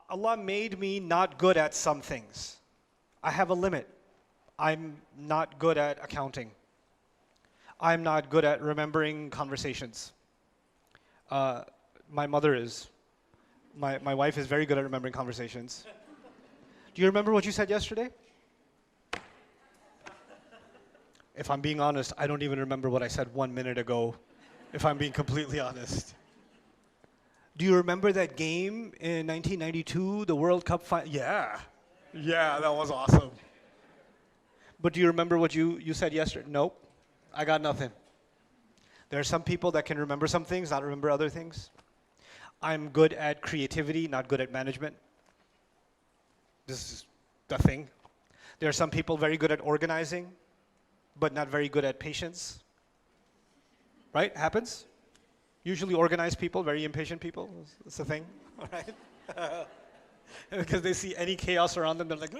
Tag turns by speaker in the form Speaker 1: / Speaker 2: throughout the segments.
Speaker 1: Allah made me not good at some things. I have a limit. I'm not good at accounting. I'm not good at remembering conversations. My mother is. My wife is very good at remembering conversations. Do you remember what you said yesterday? If I'm being honest, I don't even remember what I said 1 minute ago, if I'm being completely honest. Do you remember that game in 1992, the World Cup final? Yeah. Yeah, that was awesome. But do you remember what you said yesterday? Nope. I got nothing. There are some people that can remember some things, not remember other things. I'm good at creativity, not good at management. This is the thing. There are some people very good at organizing, but not very good at patience. Right? Happens? Usually organized people, very impatient people. That's the thing. All right? Because they see any chaos around them, they're like,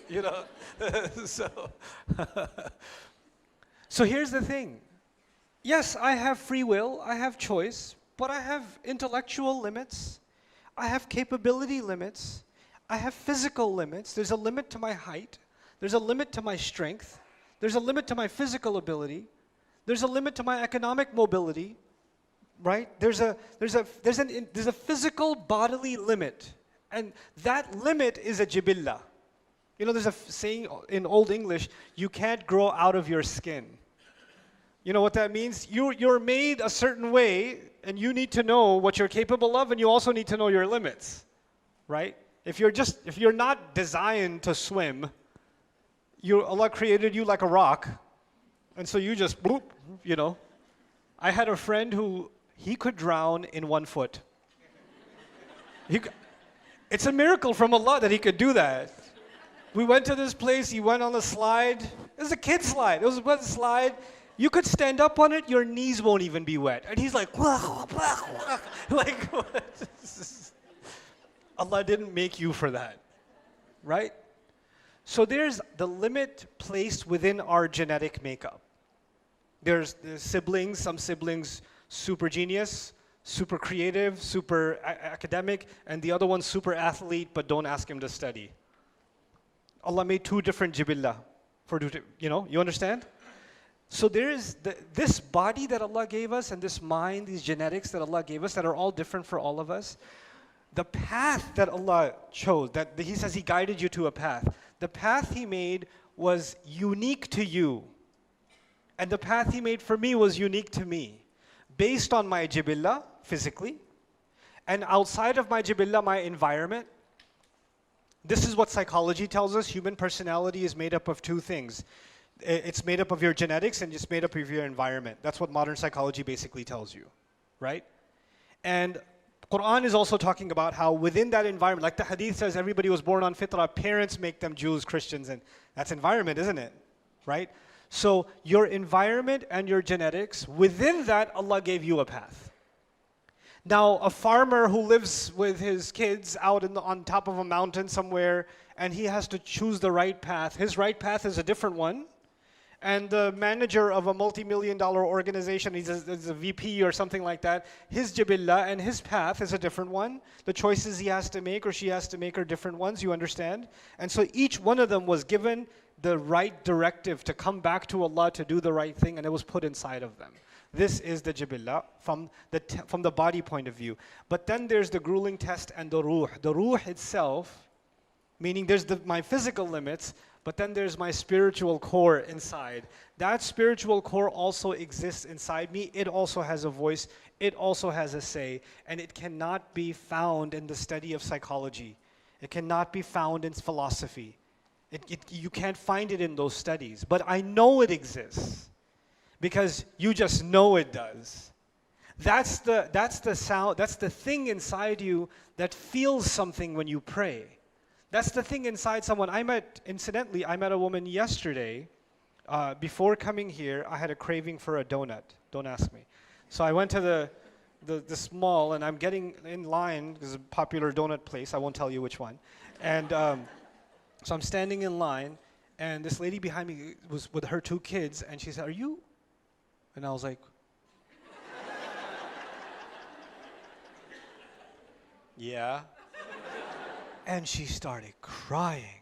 Speaker 1: you know. So here's the thing. Yes, I have free will, I have choice, but I have intellectual limits, I have capability limits, I have physical limits. There's a limit to my height, there's a limit to my strength, there's a limit to my physical ability, there's a limit to my economic mobility, right? There's a physical bodily limit, and that limit is a jibillah. You know, there's a saying in Old English, you can't grow out of your skin. You know what that means? You're made a certain way, and you need to know what you're capable of, and you also need to know your limits, right? If you're not designed to swim, Allah created you like a rock, and so you just bloop, you know. I had a friend who he could drown in 1 foot. It's a miracle from Allah that he could do that. We went to this place, he went on the slide. It was a kid slide. It was a wet slide. You could stand up on it, your knees won't even be wet. And he's like, like what? Allah didn't make you for that, right? So there's the limit placed within our genetic makeup. There's siblings, some siblings super genius, super creative, super academic, and the other one super athlete, but don't ask him to study. Allah made 2 different jibillah, you understand? So there is this body that Allah gave us, and this mind, these genetics that Allah gave us that are all different for all of us. The path that Allah chose, that He says He guided you to a path. The path He made was unique to you. And the path He made for me was unique to me. Based on my jibillah, physically, and outside of my jibillah, my environment. This is what psychology tells us. Human personality is made up of 2 things. It's made up of your genetics and it's made up of your environment. That's what modern psychology basically tells you, right? And Quran is also talking about how within that environment, like the hadith says, everybody was born on fitrah, parents make them Jews, Christians, and that's environment, isn't it? Right? So your environment and your genetics, within that, Allah gave you a path. Now, a farmer who lives with his kids out on top of a mountain somewhere, and he has to choose the right path. His right path is a different one. And the manager of a multi-million-dollar organization, he's a VP or something like that, his jibillah and his path is a different one. The choices he has to make or she has to make are different ones, you understand? And so each one of them was given the right directive to come back to Allah to do the right thing, and it was put inside of them. This is the jibillah from the body point of view. But then there's the grueling test and the ruh. The ruh itself, meaning there's my physical limits, but then there's my spiritual core inside. That spiritual core also exists inside me. It also has a voice. It also has a say. And it cannot be found in the study of psychology. It cannot be found in philosophy. You can't find it in those studies. But I know it exists because you just know it does. That's the sound. That's the thing inside you that feels something when you pray. That's the thing inside someone. Incidentally, I met a woman yesterday. Before coming here, I had a craving for a donut. Don't ask me. So I went to this mall, and I'm getting in line. There's a popular donut place. I won't tell you which one. And so I'm standing in line, and this lady behind me was with her 2 kids, and she said, "Are you?" And I was like, "Yeah." And she started crying.